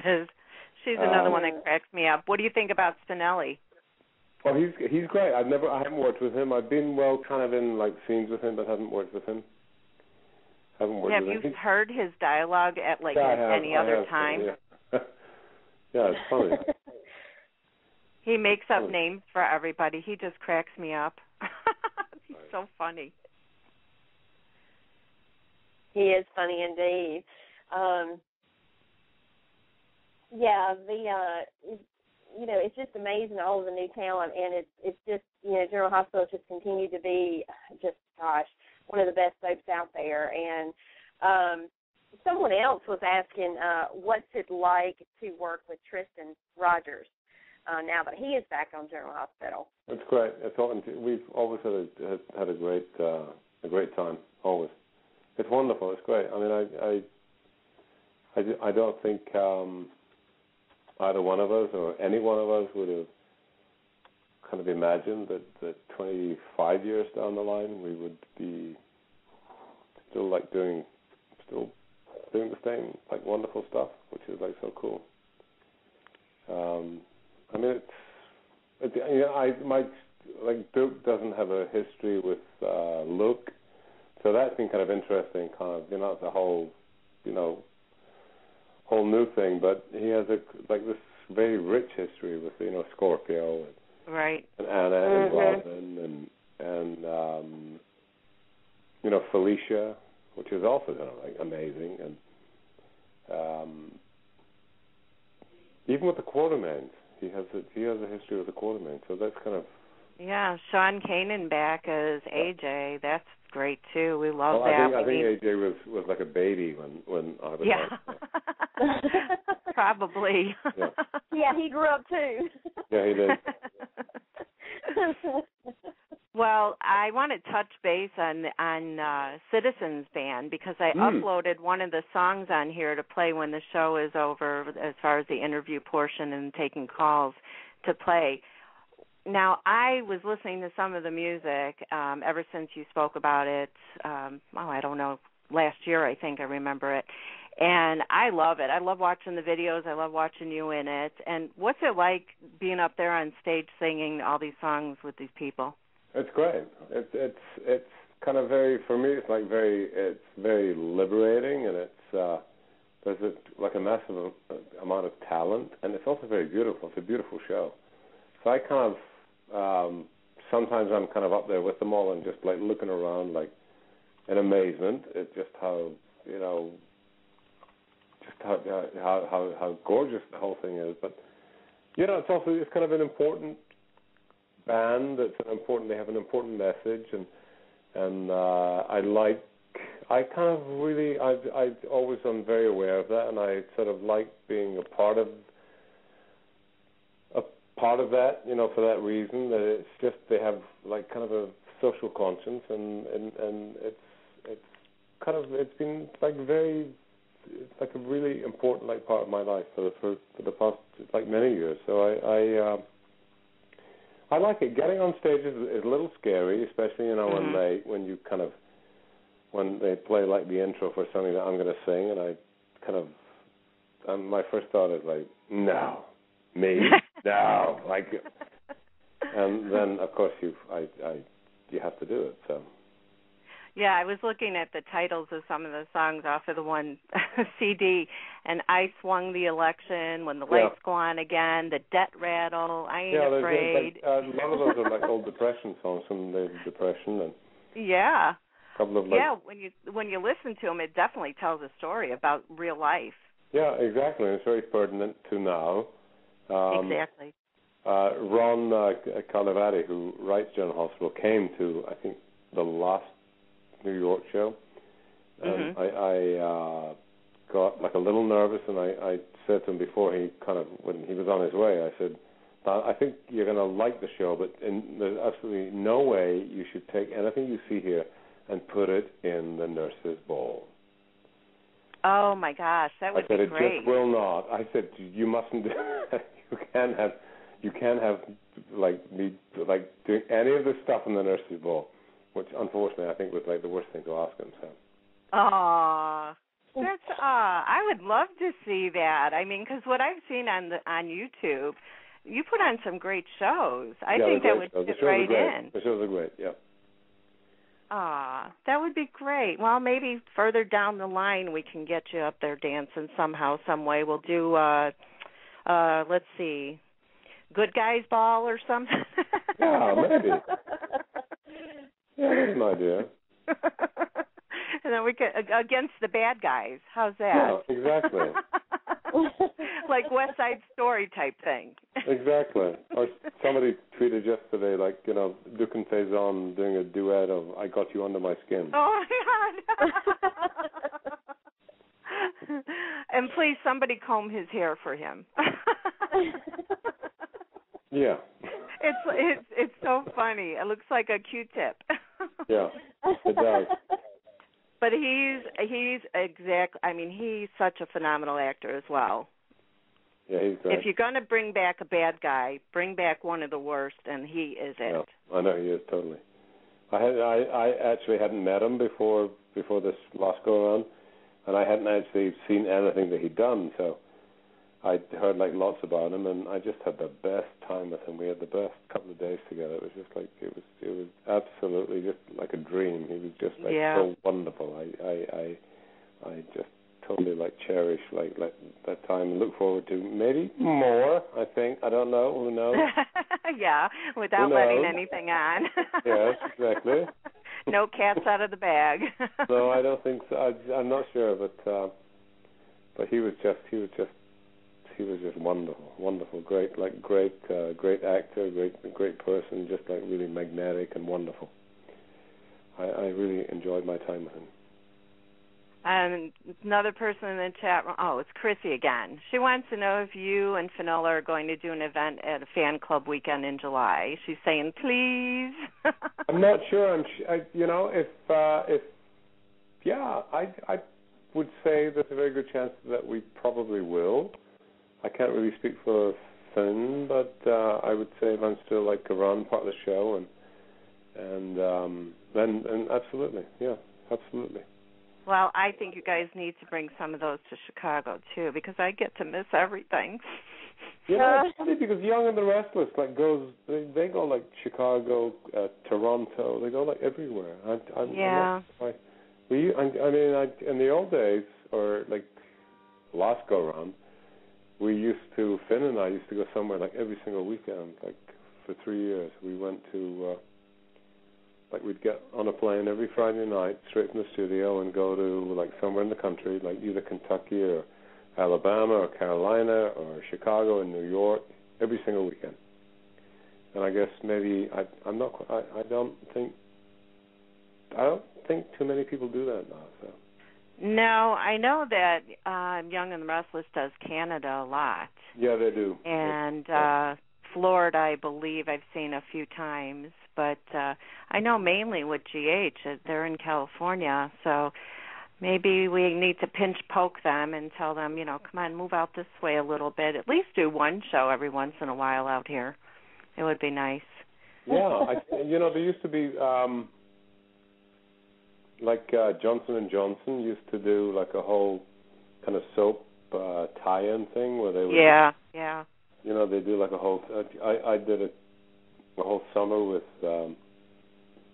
is. She's another one that cracks me up. What do you think about Spinelli? Well, he's great. I haven't worked with him. I've been kind of in like scenes with him, but haven't worked with him. Have you heard his dialogue at any other time? Yeah. Yeah, it's funny. He makes up names for everybody. He just cracks me up. He's so funny. He is funny indeed. It's just amazing, all of the new talent, and it's just, General Hospital just continued to be one of the best soaps out there. And someone else was asking, what's it like to work with Tristan Rogers now that he is back on General Hospital? It's great. We've always had a great time. Always. It's wonderful. It's great. I mean, I don't think either one of us or any one of us would have kind of imagined that 25 years down the line we would be still doing the same wonderful stuff, which is so cool. I mean, Duke doesn't have a history with Luke, so that's been kind of interesting. It's a whole new thing, but he has this very rich history with Scorpio and Anna and Robin and Felicia, which is also amazing, and even with the Quartermains, he has a history with the Quartermains, so that's kind of Sean Kanan back as AJ. That's great too. We love that. I think AJ was like a baby when I was probably. Yeah, he grew up too. Yeah, he did. Well, I want to touch base on Citizens Band, because I uploaded one of the songs on here to play when the show is over, as far as the interview portion and taking calls to play. Now, I was listening to some of the music ever since you spoke about it, I don't know, last year I think I remember it, and I love it. I love watching the videos. I love watching you in it. And what's it like being up there on stage singing all these songs with these people? It's great. It's kind of for me, it's very liberating, and there's a massive amount of talent, and it's also very beautiful. It's a beautiful show. So I kind of sometimes I'm kind of up there with them all and just looking around in amazement at just how how gorgeous the whole thing is. But it's kind of an important band. They have an important message, and I always am very aware of that, and I sort of like being a part of that, for that reason, that it's just they have kind of a social conscience, and it's been a really important part of my life for the past many years. So I like it. Getting on stage is a little scary, especially when they play the intro for something that I'm going to sing, and my first thought is no, me, no, and then of course you have to do it. So. Yeah, I was looking at the titles of some of the songs off of the one CD, and I Swung the Election, When the Lights Go On Again, The Debt Rattle, I Ain't Afraid. A lot of those are old Depression songs from the Depression, and a couple of when you listen to them, it definitely tells a story about real life. Yeah, exactly, and it's very pertinent to now. Exactly. Ron Calavati, who writes General Hospital, came to I think the last New York show. I got a little nervous, and I said to him before when he was on his way, I said, I think you're going to like the show, but there's absolutely no way you should take anything you see here and put it in the Nurses' Ball. Oh my gosh, that would be great. I said, it just will not. I said, you mustn't do that. You can't have me doing any of this stuff in the Nurses' Ball, which unfortunately I think was the worst thing to ask him. So. Aww. That's I would love to see that. I mean, because what I've seen on YouTube, you put on some great shows. I think that would fit right in. The shows are great. Yeah. That would be great. Well, maybe further down the line we can get you up there dancing somehow, some way. We'll do let's see, Good Guys Ball or something. Yeah, maybe. Yeah, that's an idea. And then we could against the bad guys. How's that? Yeah, exactly. Like West Side Story type thing. Exactly. Or somebody tweeted yesterday, like, you know, Duke and Faison doing a duet of "I Got You Under My Skin." Oh my God! And please, somebody comb his hair for him. Yeah. It's so funny. It looks like a Q-tip. Yeah, it does. But he's such a phenomenal actor as well. Yeah, he's great. If you're going to bring back a bad guy, bring back one of the worst, and he is it. Yeah, I know he is totally. I actually hadn't met him before this last go around, and I hadn't actually seen anything that he'd done. So I heard like lots about him, and I just had the best time with him. We had the best couple of days together. It was just like it was absolutely just like a dream. He was just like so wonderful. I just totally like cherish like that time and look forward to maybe more. I think I don't know. Who knows? Yeah, without letting anything on. Yes, exactly. No cats out of the bag. No, I don't think so. I'm not sure, but he was just wonderful, great actor, great person, just like really magnetic and wonderful. I really enjoyed my time with him. And another person in the chat room, it's Chrissy again. She wants to know if you and Finola are going to do an event at a fan club weekend in July. She's saying, please. I'm not sure. I would say there's a very good chance that we probably will. I can't really speak for Finn, but I would say if I'm still like around part of the show, and absolutely, yeah, absolutely. Well, I think you guys need to bring some of those to Chicago too, because I get to miss everything. You know, it's funny because Young and the Restless they go like Chicago, Toronto, they go like everywhere. In the old days, or like last go around, Finn and I used to go somewhere like every single weekend, like for 3 years. We went to, we'd get on a plane every Friday night straight from the studio and go to like somewhere in the country, like either Kentucky or Alabama or Carolina or Chicago and New York, every single weekend. And I guess maybe I don't think too many people do that now. So. No, I know that Young and the Restless does Canada a lot. Yeah, they do. And Florida, I believe, I've seen a few times. But I know mainly with GH, they're in California. So maybe we need to pinch poke them and tell them, come on, move out this way a little bit. At least do one show every once in a while out here. It would be nice. Yeah, there used to be... Johnson & Johnson used to do like a whole kind of soap tie-in thing where they would... Yeah. They do like a whole... I did a whole summer with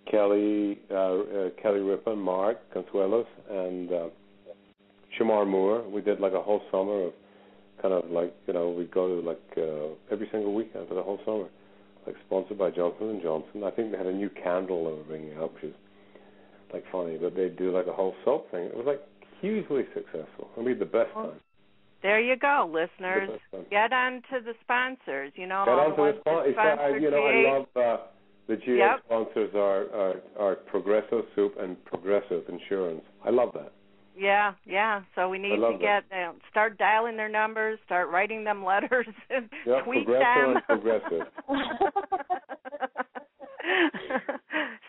Kelly Ripa, Mark Consuelos, and Shamar Moore. We did like a whole summer of kind of like, we'd go to like every single weekend for the whole summer, like sponsored by Johnson & Johnson. I think they had a new candle they were bringing out, which is like funny, but they do like a whole soap thing. It was like hugely successful. I mean, the best time. There you go, listeners. Get on to the sponsors. Get on to the sponsors. I love the GH sponsors are Progressive Soup and Progressive Insurance. I love that. Yeah. So we need to start dialing their numbers, start writing them letters, and tweet them. And Progressive.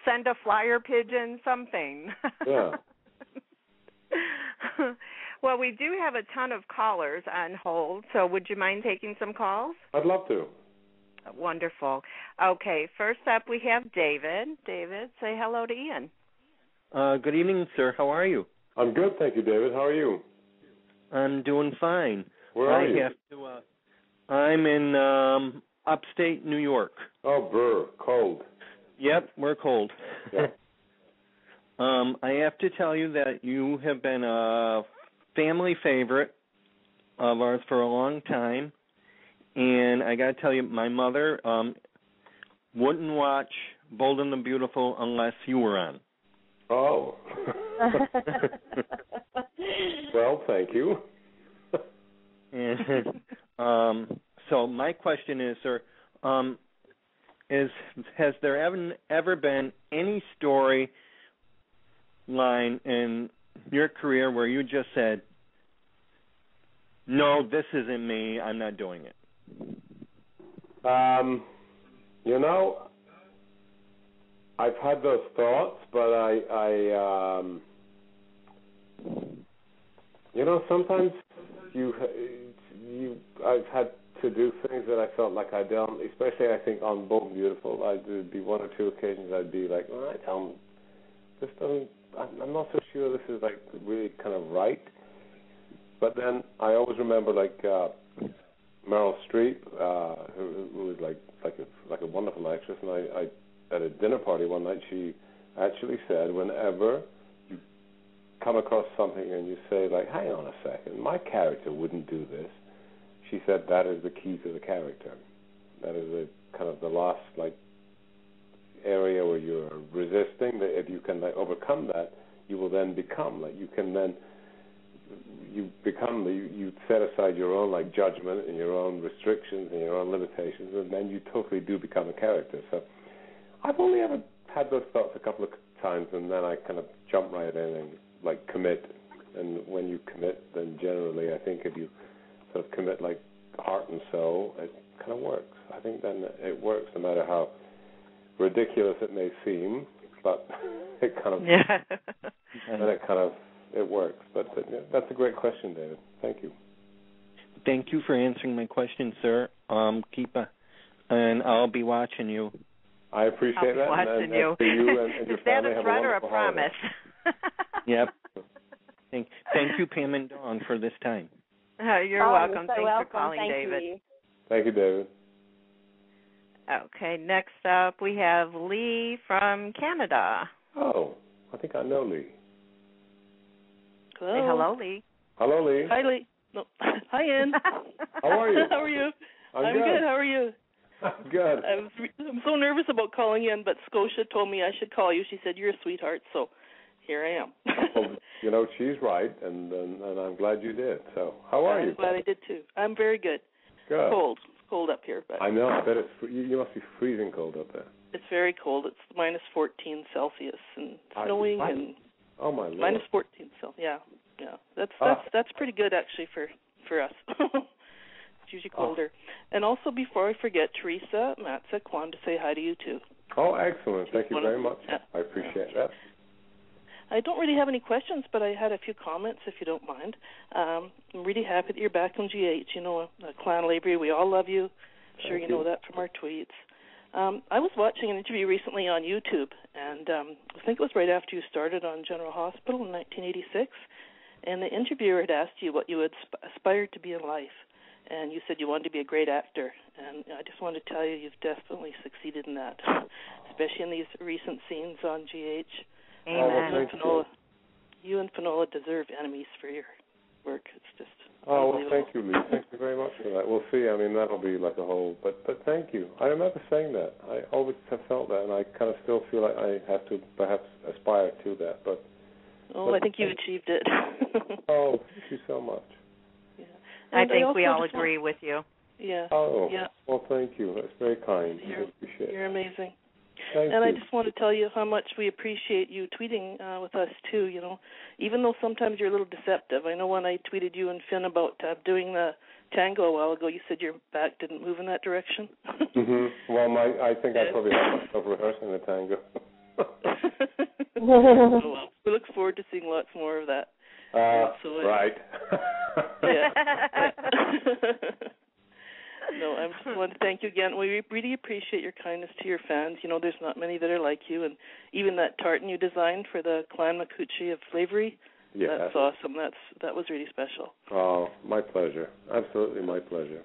Send a flyer pigeon, something. Yeah. Well, we do have a ton of callers on hold, so would you mind taking some calls? I'd love to. Wonderful. Okay, first up we have David. David, say hello to Ian. Good evening, sir. How are you? I'm good, thank you, David. How are you? I'm doing fine. Where are you? I'm in upstate New York. Oh, brr, cold. Yep, we're cold. Yeah. I have to tell you that you have been a family favorite of ours for a long time, and I got to tell you, my mother wouldn't watch Bold and the Beautiful unless you were on. Oh. Well, thank you. And, so my question is, sir, has there ever been any story line in your career where you just said, no, this isn't me, I'm not doing it? I've had those thoughts, but sometimes I've had to do things that I felt like I don't, especially I think on Bold and Beautiful. There'd be one or two occasions I'd be like, I'm not so sure this is like really kind of right. But then I always remember like Meryl Streep, who was like a wonderful actress, and I at a dinner party one night she actually said, whenever you come across something and you say like, hang on a second, my character wouldn't do this, she said that is the key to the character. That is the kind of the last like area where you're resisting. That if you can like overcome that, you will then become like you set aside your own like judgment and your own restrictions and your own limitations, and then you totally do become a character. So I've only ever had those thoughts a couple of times, and then I kind of jump right in and like commit. And when you commit, then generally I think if you sort of commit like heart and soul, it kind of works. I think then it works no matter how ridiculous it may seem, but it kind of it works. But that's a great question, David. Thank you. Thank you for answering my question, sir. And I'll be watching you. I appreciate that. Watching you. And you and your Is that family a have threat a or a wonderful promise? Yep. Thank you, Pam and Dawn, for this time. You're welcome. You're so Thanks welcome. for calling, Thank David. You. Thank you, David. Okay, next up we have Lee from Canada. Oh, I think I know Lee. Hello. Say hello, Lee. Hello, Lee. Hi, Lee. No. Hi, Ian. How are you? How are you? I'm good. How are you? I'm good. I'm so nervous about calling in, but Scotia told me I should call you. She said you're a sweetheart, so here I am. Well, she's right, and I'm glad you did. So, how are you? I'm glad I did too. I'm very good. Good. Cold up here, but I know. I bet you must be freezing cold up there. It's very cold. It's minus 14 Celsius and snowing and oh my Lord. minus 14 Celsius. Yeah. That's pretty good actually for us. It's usually colder. And also, before I forget, Teresa Matzek wanted to say hi to you too. Oh, excellent. Thank you very much. Yeah. I appreciate that. I don't really have any questions, but I had a few comments, if you don't mind. I'm really happy that you're back on GH. You know, Clan Lavery, we all love you. I'm sure you know that from our tweets. I was watching an interview recently on YouTube, and I think it was right after you started on General Hospital in 1986, and the interviewer had asked you what you had aspired to be in life, and you said you wanted to be a great actor, and I just wanted to tell you you've definitely succeeded in that, especially in these recent scenes on GH. Amen. You and Finola deserve enemies for your work. It's just well, thank you, Lee. Thank you very much for that. We'll see. I mean, that'll be like a whole, but thank you. I remember saying that. I always have felt that, and I kind of still feel like I have to perhaps aspire to that. But I think you've achieved it. Oh, thank you so much. Yeah. I think we all agree with you. Yeah. Oh, yeah. Well, thank you. That's very kind. I appreciate it. You're amazing. Thank and you. I just want to tell you how much we appreciate you tweeting with us, too, you know, even though sometimes you're a little deceptive. I know when I tweeted you and Finn about doing the tango a while ago, you said your back didn't move in that direction. Mm-hmm. Well, I think I probably had myself rehearsing the tango. Well, we look forward to seeing lots more of that. Right. Yeah. No, I just want to thank you again. We really appreciate your kindness to your fans. You know, there's not many that are like you, and even that tartan you designed for the Clan Makuchi of Lavery, I thought that was just beautiful. And I just want to thank you again. We really appreciate your kindness to your fans. You know, there's not many that are like you, and even that tartan you designed for the Clan Makuchi of Lavery, Yeah. That's awesome. That was really special. Oh, my pleasure. Absolutely my pleasure.